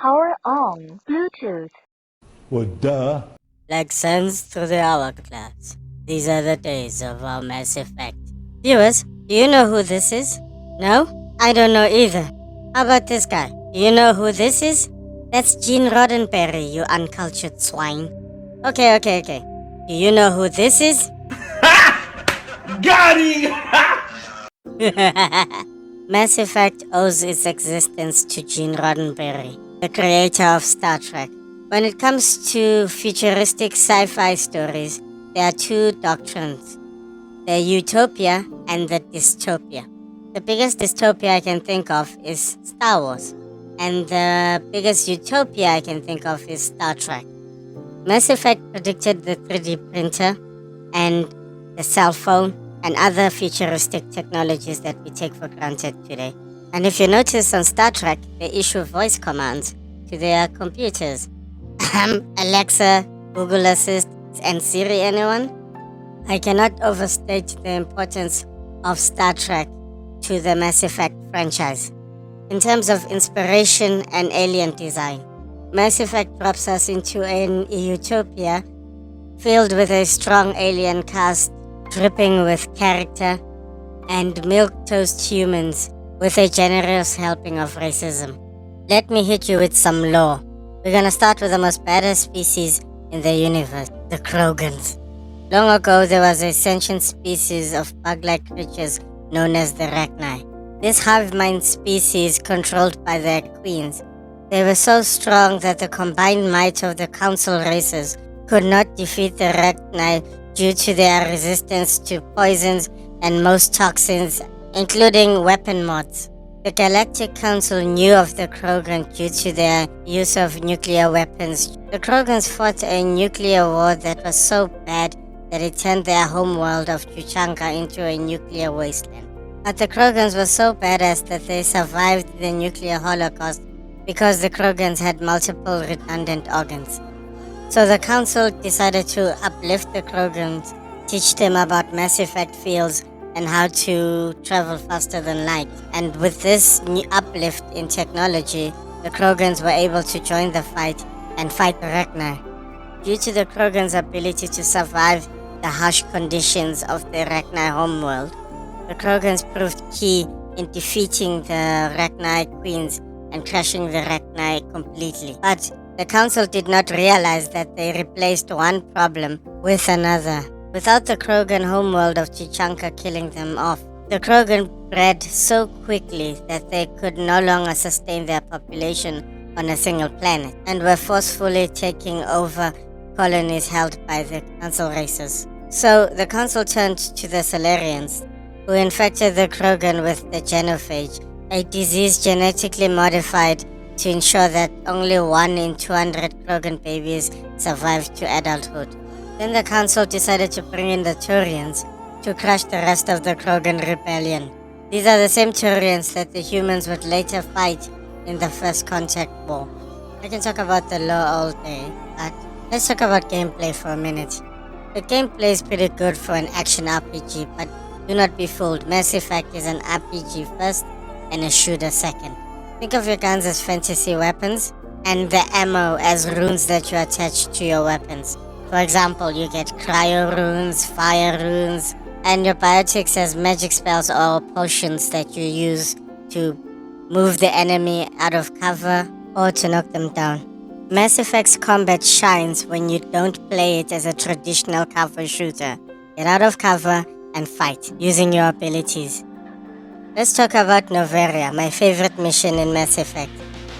Power on. Bluetooth. Well, duh. Like suns through the hourglass. These are the days of our Mass Effect. Viewers, do you know who this is? No? I don't know either. How about this guy? Do you know who this is? That's Gene Roddenberry, you uncultured swine. Okay. Do you know who this is? Got him! Mass Effect owes its existence to Gene Roddenberry, the creator of Star Trek. When it comes to futuristic sci-fi stories, there are two doctrines: the utopia and the dystopia. The biggest dystopia I can think of is Star Wars, and the biggest utopia I can think of is Star Trek. Mass Effect predicted the 3D printer and the cell phone and other futuristic technologies that we take for granted today. And if you notice on Star Trek, they issue voice commands to their computers. Alexa, Google Assist, and Siri, anyone? I cannot overstate the importance of Star Trek to the Mass Effect franchise. In terms of inspiration and alien design, Mass Effect drops us into an utopia filled with a strong alien cast, dripping with character, and milquetoast humans with a generous helping of racism. Let me hit you with some lore. We're gonna start with the most badass species in the universe, the Krogans. Long ago, there was a sentient species of bug-like creatures known as the Rachni. This hive mind species, controlled by their queens, they were so strong that the combined might of the council races could not defeat the Rachni due to their resistance to poisons and most toxins, including weapon mods. The Galactic Council knew of the Krogan due to their use of nuclear weapons. The Krogans fought a nuclear war that was so bad that it turned their homeworld of Tuchanka into a nuclear wasteland. But the Krogans were so badass that they survived the nuclear holocaust because the Krogans had multiple redundant organs. So the Council decided to uplift the Krogans, teach them about Mass Effect fields and how to travel faster than light. And with this new uplift in technology, the Krogans were able to join the fight and fight the Rachni. Due to the Krogans' ability to survive the harsh conditions of the Rachni homeworld, the Krogans proved key in defeating the Rachni queens and crushing the Rachni completely. But the Council did not realize that they replaced one problem with another. Without the Krogan homeworld of Tuchanka killing them off, the Krogan bred so quickly that they could no longer sustain their population on a single planet and were forcefully taking over colonies held by the Council races. So the Council turned to the Solarians, who infected the Krogan with the genophage, a disease genetically modified to ensure that only 1 in 200 Krogan babies survived to adulthood. Then the Council decided to bring in the Turians to crush the rest of the Krogan rebellion. These are the same Turians that the humans would later fight in the First Contact War. I can talk about the lore all day, but let's talk about gameplay for a minute. The gameplay is pretty good for an action RPG, but do not be fooled. Mass Effect is an RPG first and a shooter second. Think of your guns as fantasy weapons and the ammo as runes that you attach to your weapons. For example, you get cryo runes, fire runes, and your biotics as magic spells or potions that you use to move the enemy out of cover or to knock them down. Mass Effect's combat shines when you don't play it as a traditional cover shooter. Get out of cover and fight using your abilities. Let's talk about Noveria, my favorite mission in Mass Effect.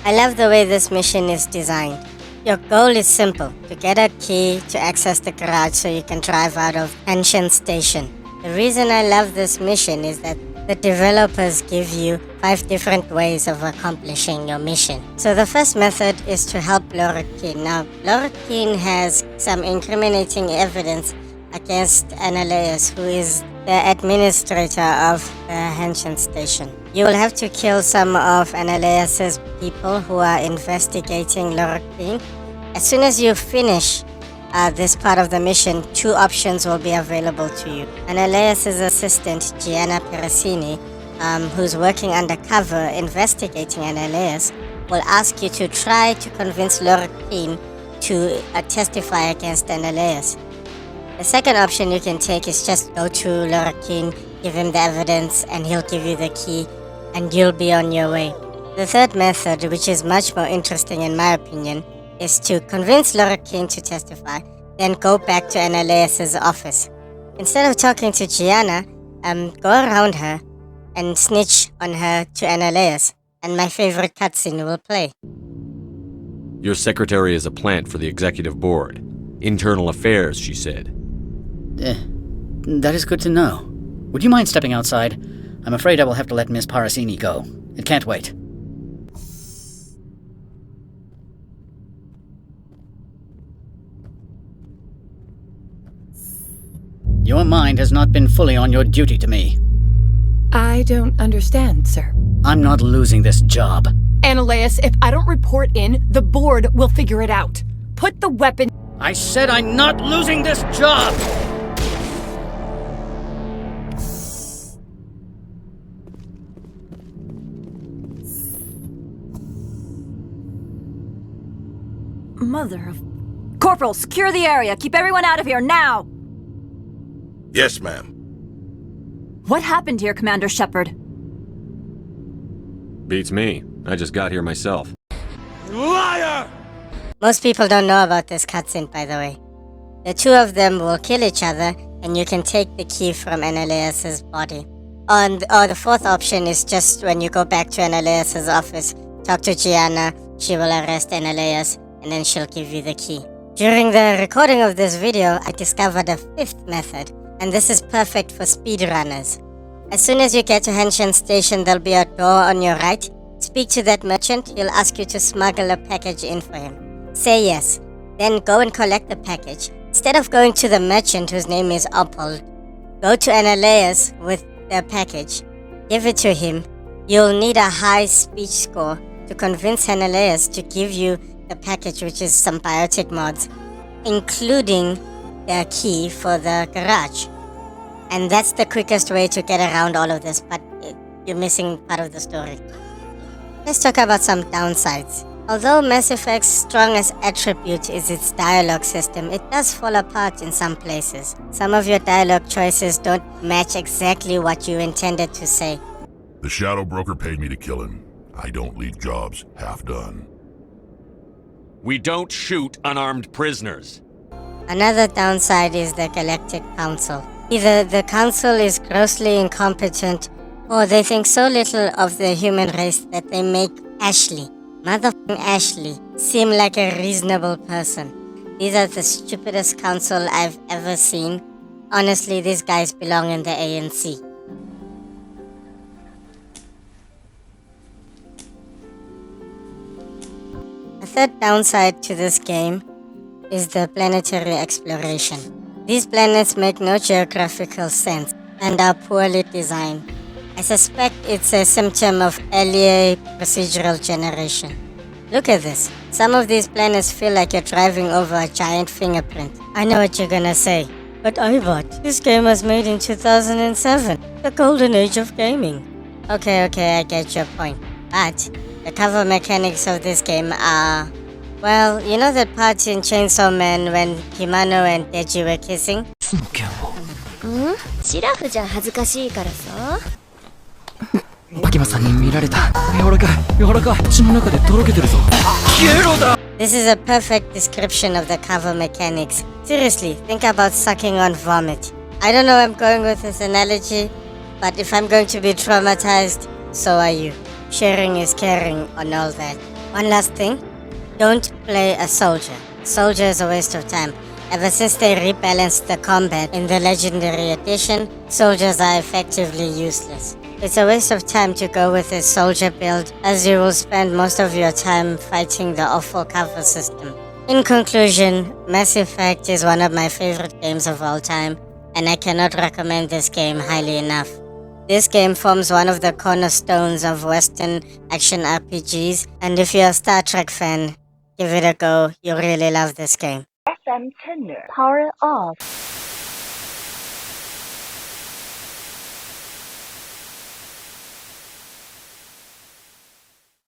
I love the way this mission is designed. Your goal is simple: to get a key to access the garage so you can drive out of Ancient Station. The reason I love this mission is that the developers give you 5 different ways of accomplishing your mission. So the first method is to help Lorraine. Now, Lorraine has some incriminating evidence against Annaleus, who is the administrator of the Ancient Station. You will have to kill some of Annaleus's people who are investigating Lorraine. As soon as you finish this part of the mission, 2 options will be available to you. Annaleus's assistant, Gianna Perasini, who's working undercover investigating Annaleus, will ask you to try to convince Lorraine to testify against Annaleus. The second option you can take is just go to Lorraine, give him the evidence, and he'll give you the key, and you'll be on your way. The third method, which is much more interesting in my opinion, is to convince Lorraine to testify, then go back to Annaleus' office. Instead of talking to Gianna, go around her and snitch on her to Annaleus, and my favorite cutscene will play. Your secretary is a plant for the executive board. Internal affairs, she said. That is good to know. Would you mind stepping outside? I'm afraid I will have to let Miss Parasini go. It can't wait. Your mind has not been fully on your duty to me. I don't understand, sir. I'm not losing this job. Annaleus, if I don't report in, the board will figure it out. Put the weapon... I said I'm not losing this job! Mother of... Corporal, secure the area. Keep everyone out of here, now! Yes, ma'am. What happened here, Commander Shepard? Beats me. I just got here myself. Liar! Most people don't know about this cutscene, by the way. The two of them will kill each other, and you can take the key from Annaleus' body. The fourth option is just when you go back to Annaleus' office, talk to Gianna, she will arrest Annaleus, and then she'll give you the key. During the recording of this video, I discovered a fifth method, and this is perfect for speedrunners. As soon as you get to Henshin Station, there'll be a door on your right. Speak to that merchant, he'll ask you to smuggle a package in for him. Say yes, then go and collect the package. Instead of going to the merchant whose name is Oppold, go to Annaleus with the package. Give it to him. You'll need a high speech score to convince Annaleus to give you the package, which is some biotic mods, including the key for the garage. And that's the quickest way to get around all of this, but you're missing part of the story. Let's talk about some downsides. Although Mass Effect's strongest attribute is its dialogue system, it does fall apart in some places. Some of your dialogue choices don't match exactly what you intended to say. The Shadow Broker paid me to kill him. I don't leave jobs half done. We don't shoot unarmed prisoners. Another downside is the Galactic Council. Either the Council is grossly incompetent, or they think so little of the human race that they make Ashley, motherfucking Ashley, seem like a reasonable person. These are the stupidest council I've ever seen. Honestly, these guys belong in the ANC. A third downside to this game is the planetary exploration. These planets make no geographical sense and are poorly designed. I suspect it's a symptom of earlier procedural generation. Look at this. Some of these planets feel like you're driving over a giant fingerprint. I know what you're gonna say. But Ibot, this game was made in 2007, the golden age of gaming. Okay, I get your point. But the cover mechanics of this game are... Well, you know that part in Chainsaw Man when Kimano and Deji were kissing? シラフじゃ恥ずかしいからさ。秋葉さんに見られた。柔らかい、柔らかい。血の中でとろけてるぞ。ゲロだ! This is a perfect description of the cover mechanics. Seriously, think about sucking on vomit. I don't know where I'm going with this analogy, but if I'm going to be traumatized, so are you. Sharing is caring on all that. One last thing. Don't play a soldier. Soldier is a waste of time. Ever since they rebalanced the combat in the Legendary Edition, soldiers are effectively useless. It's a waste of time to go with a soldier build, as you will spend most of your time fighting the awful cover system. In conclusion, Mass Effect is one of my favorite games of all time, and I cannot recommend this game highly enough. This game forms one of the cornerstones of Western action RPGs, and if you're a Star Trek fan, give it a go. You'll really love this game. FM Tenor. Power off.